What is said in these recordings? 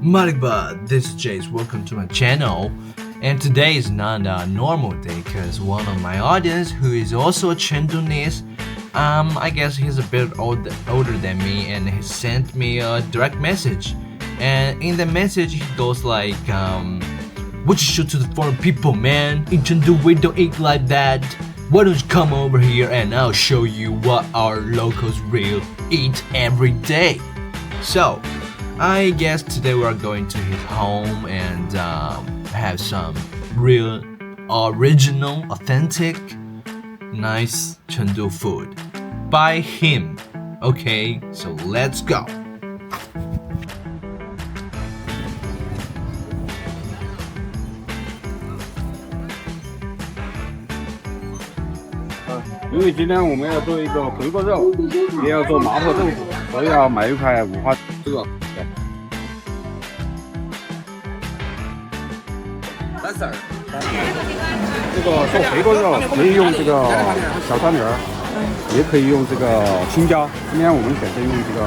Malikba, this is Jace. Welcome to my channel. And today is not a normal day because one of my audience, who is also a Chengdunese, I guess he's a bit older than me, and he sent me a direct message. And in the message, he goes like, "What you show to the foreign people, man? In Chengdu, we don't eat like that. Why don't you come over here and I'll show you what our locals real eat every day?" So, I guess today we are going to his home and have some real, original, authentic, nice Chengdu food by him. Okay, so let's go. 因为今天我们要做一个回锅肉，也要做麻婆豆腐，所以要买一块五花这个。这个做回锅肉可以用这个小蒜苗，也可以用这个青椒。今天我们选择用这个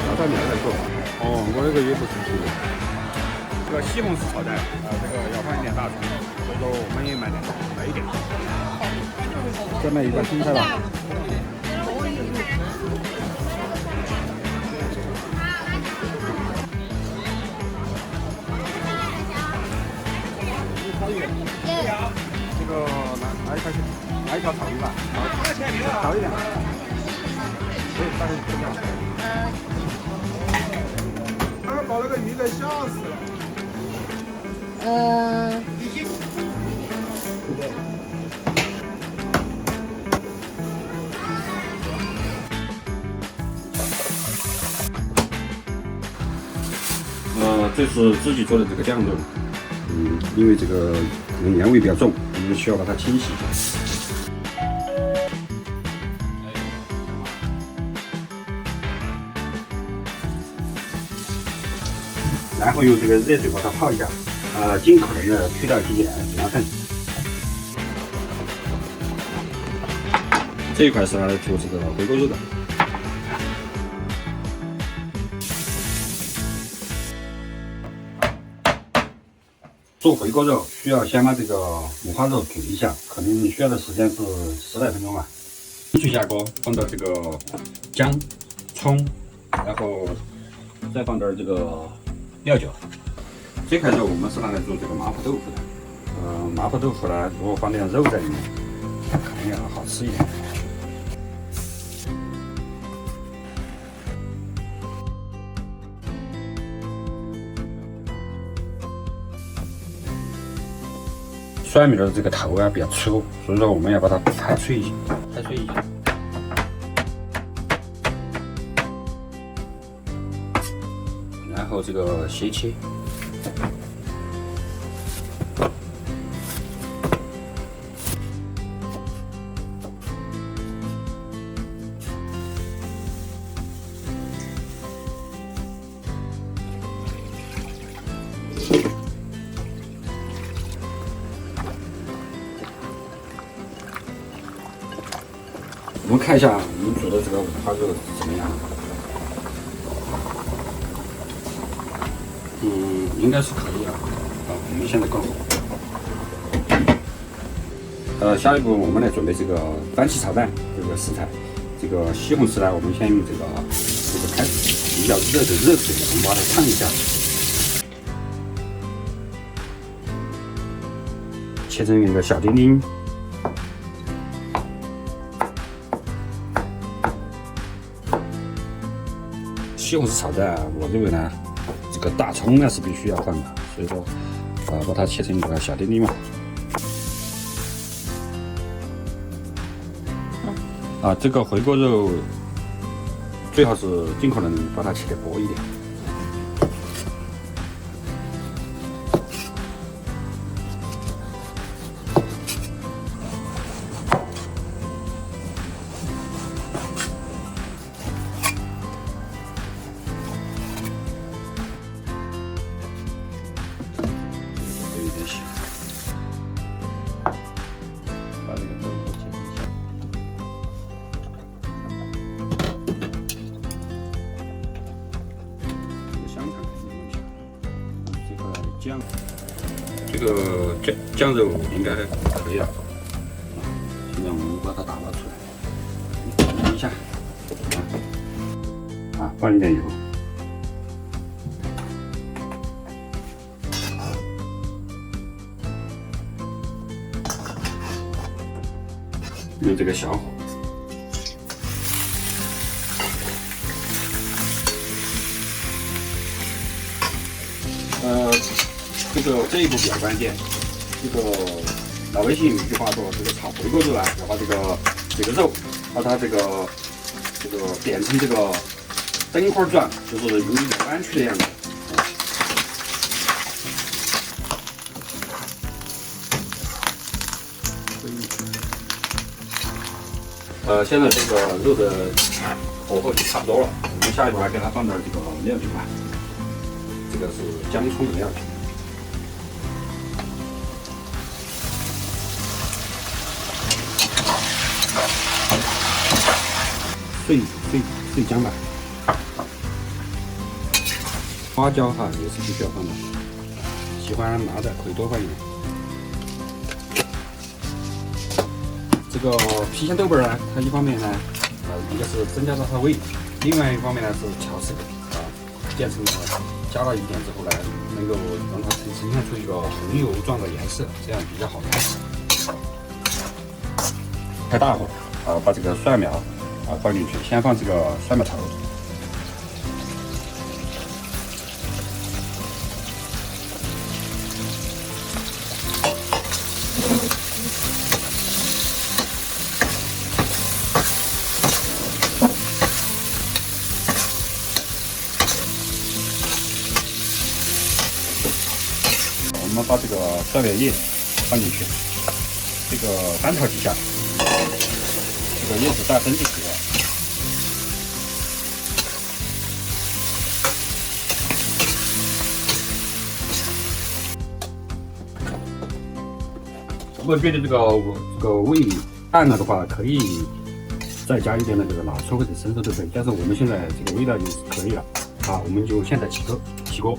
小蒜苗来做。哦，我这个也不是这个。这个西红柿炒蛋这个要放一点大葱，所以说我们也买一点。 再买一个青菜吧。这个拿一块钱，拿一条炒鱼吧，少一点。对，大概这样。刚刚搞了个鱼的，笑死了。这是自己做的这个酱肉，因为这个烟味比较重，我们需要把它清洗一下。然后用这个热水把它泡一下，尽可能的去掉一些盐分。这一块是拿来做这个回锅肉的。 做回锅肉需要先把这个五花肉煮一下，可能需要的时间是10来分钟吧。水下锅，放到这个姜、葱，然后再放点这个料酒。这块肉我们是拿来做这个麻婆豆腐的。麻婆豆腐呢，如果放点肉在里面，可能要好吃一点。 蒜苗的这个头比较粗，所以说我们要把它拍碎一些，然后这个斜切。我们看一下我们煮的这个五花肉怎么样？应该是可以啊。我们现在够了。下一步我们来准备这个番茄炒蛋这个食材。这个西红柿呢，我们先用这个开比较热的热水，我们把它烫一下，切成一个小丁丁。 西红柿炒蛋，我认为呢，这个大葱呢是必须要放的，所以说，把它切成一个小丁丁嘛。这个回锅肉最好是尽可能把它切得薄一点。把这个豆腐切成小。姜，这个酱肉应该可以了。现在我们把它打捞出来，煸一下，放一点油。用这个小火，这一步比较关键。这个老百姓有一句话说，这个炒回锅肉啊，要把这个肉，把它这个点成这个灯块状，就是有一点弯曲的样子。现在这个肉的火候就差不多了，我们下一步来给它放点这个料酒吧。这个是姜葱的料酒。碎姜吧，花椒哈也是必须要放的，喜欢辣的可以多放一点。这个郫县豆瓣呢，它一方面呢，一个是增加了它的味，另外一方面呢是调色变成了加了一点之后呢，能够让它呈现出一个红油状的颜色，这样比较好看。开大火把这个蒜苗放进去，先放这个蒜苗头。我们把这个蒜苗叶放进去，这个翻炒几下，这个叶子大声就可以了。如果觉得这个味淡了的话，可以再加一点的这个老抽或者生抽都可以。但是我们现在这个味道就是可以了，我们就现在起锅。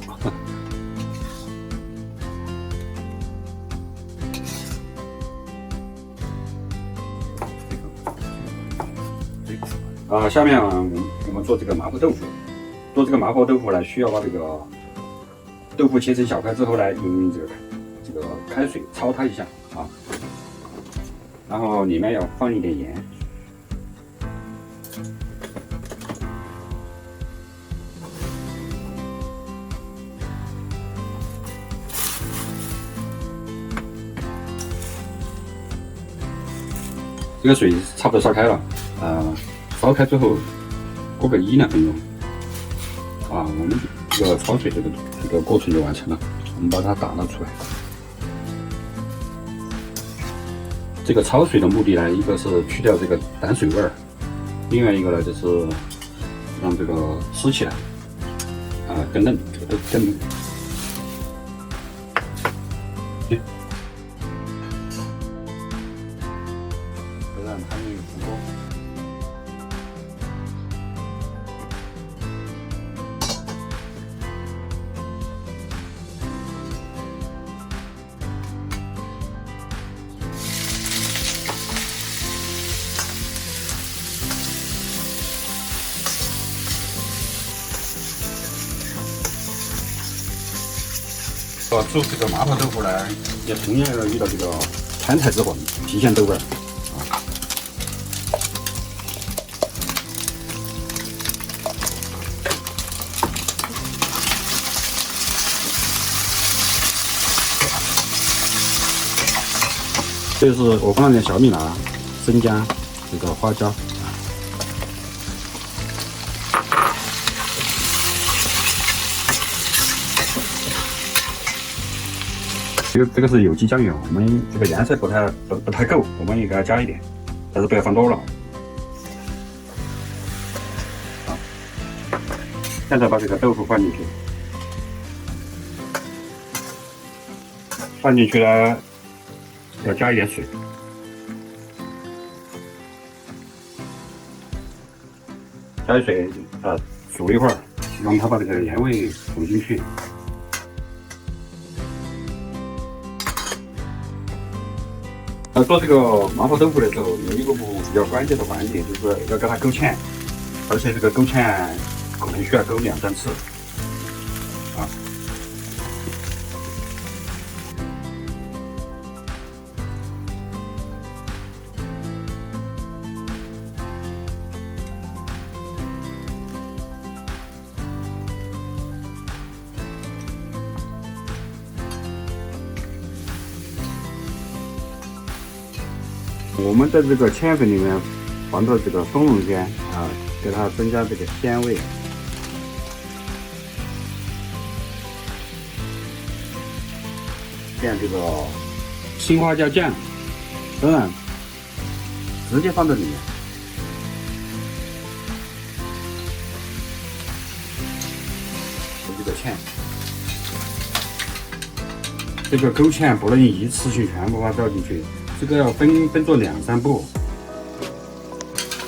下面我们做这个麻婆豆腐。做这个麻婆豆腐呢，需要把这个豆腐切成小块之后呢，用这个开水焯它一下然后里面要放一点盐。这个水差不多烧开了，烧开之后过个1-2分钟，我们这个焯水这个过程就完成了。我们把它打捞出来。这个焯水的目的呢，一个是去掉这个淡水味儿，另外一个呢就是让这个吃起来更嫩，这个都更嫩。让它们出锅。做这个麻婆豆腐呢，也同样要遇到这个川菜之魂郫县豆瓣这是我放了点小米辣、生姜、这个花椒。这个是有机酱油，我们这个颜色不太够，我们也给它加一点，但是不要放多了。现在把这个豆腐放进去，呢要加一点水，加水煮一会儿，让它把这个盐味混进去。做这个麻婆豆腐的时候，有一个比较关键的环节，就是要给它勾芡，而且这个勾芡可能需要勾2、3次。啊。我们在这个芡粉里面放到这个松茸干啊，给它增加这个鲜味。像这个青花椒酱，直接放在里面。这个芡，这个勾芡不能一次性全部把它倒进去。这个要分做2、3步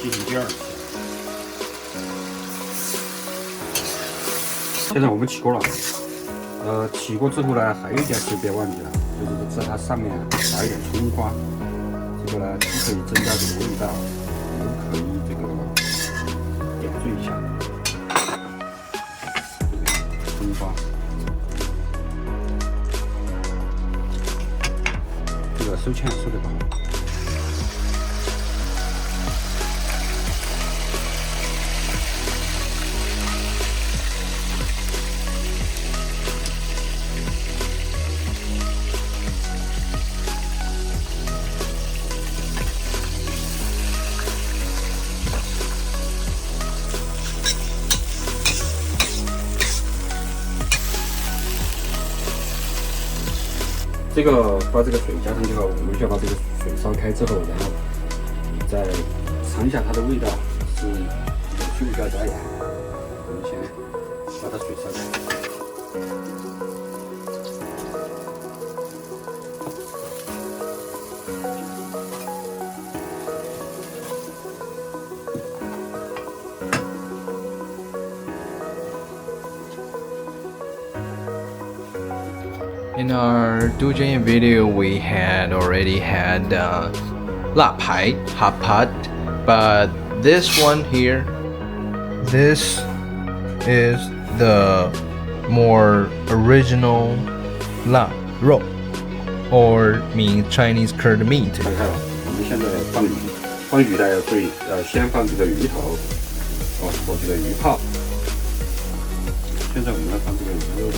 进行第2次。现在我们起锅了，起锅之后呢，还有一件事别忘记了，就是在它上面撒一点葱花，这个呢既可以增加这个味道，也可以这个点缀一下。葱花，这个收芡收得好。这个把这个水加上去后，我们需要把这个水烧开之后，然后你再尝一下它的味道是需不需要加盐。我们先把它水烧开。In our Dujin video, we had already had La Pai, hot pot, but this one here, this is the more original La Rou, or means Chinese curd meat. 看看，我们现在放鱼呢，先放这个鱼头，做这个鱼泡。现在我们要放这个鱼肉了。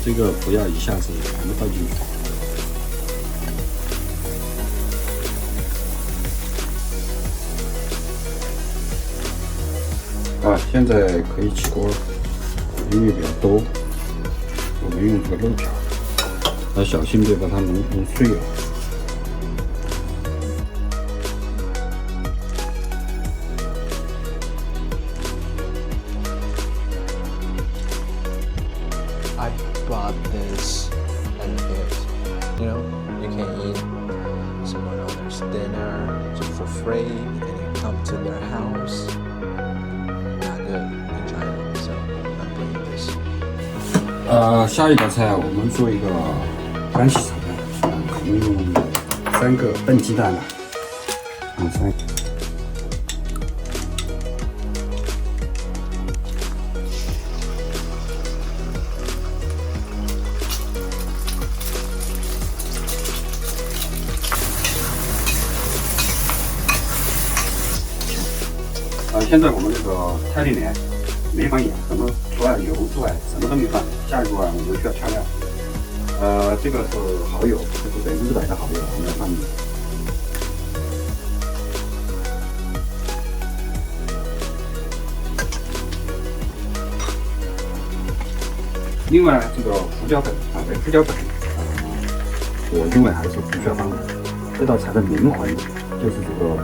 这个不要一下子全部倒进去。现在可以起锅了，因为比较多，我们用这个肉条，要小心别把它弄碎了。I brought this as a gift. You know, you can eat someone else's dinner just for free, and you come to their house. Not good in China, so I'm bringing this. 下一道菜我们做一个番茄炒蛋，我们用3个笨鸡蛋吧，3个。现在我们这个菜里面没放盐，什么除了油之外，什么都没放。下一步啊，我们需要调料。这个是蚝油，这是100%的蚝油，我们要放进去。另外这个胡椒粉白胡椒粉，我认为还是不需要放的。这道菜的灵魂就是这个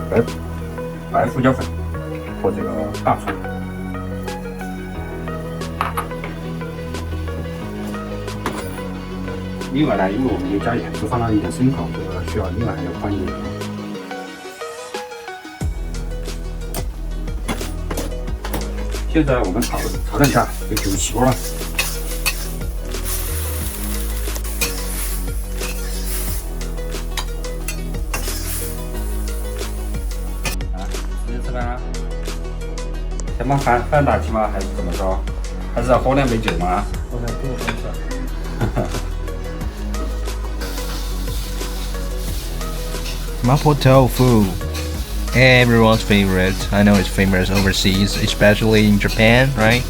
白胡椒粉。或这个大葱，另外呢，因为我们有加盐，就放了一点生蚝，这个需要另外还要放一点盐。现在我们炒蛋下，就准备起锅了。这么喊大气吗？还是怎么着？还是要喝2杯酒吗？我来给我分享。Mapo tofu, everyone's favorite. I know it's famous overseas, especially in Japan, right?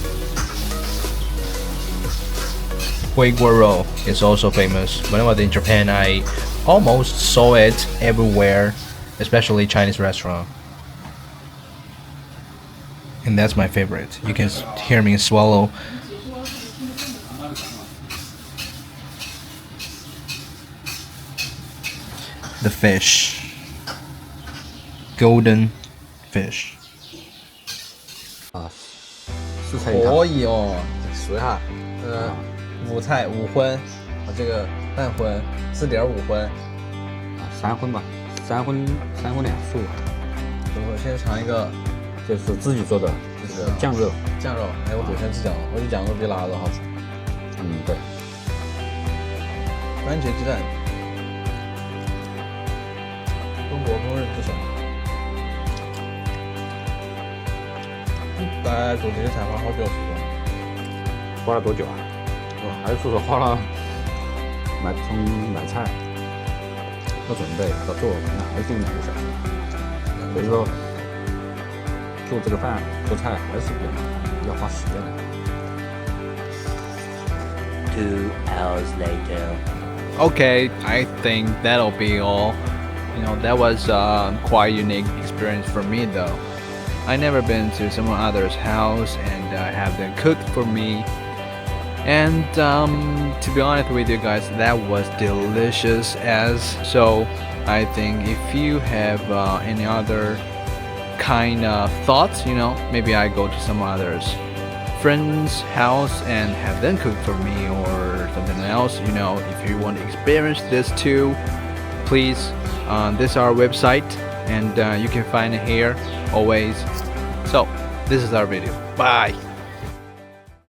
Huiguo roll is also famous. When I was in Japan, I almost saw it everywhere, especially Chinese restaurant. And that's my favorite. You can hear me swallow. The fish. Golden fish. 啊，四菜一汤。可以哦，数一下，5菜5荤，这个半荤4.5荤，啊，3荤吧，3荤2素。我先尝一个，这是自己做的，这个酱肉。酱肉，哎，我昨天吃酱肉，我觉得酱肉比腊肉好吃。嗯，对。番茄鸡蛋，中国烹饪之神。大概做这些菜花好久时间？花了多久啊？还是说花了从买菜到准备到做，可能还是2个小时。所以说做这个饭做菜还是比较麻烦，要花时间的。2 hours later. Okay, I think that'll be all. You know, that was a quite unique experience for me though. I never been to someone other's house and have them cook for me. And to be honest with you guys, that was delicious as so. I think if you have any other kind of thoughts, you know, maybe I go to some others friend's house and have them cook for me or something else. You know, if you want to experience this too, please this is our website and you can find it here always. So this is our video. Bye.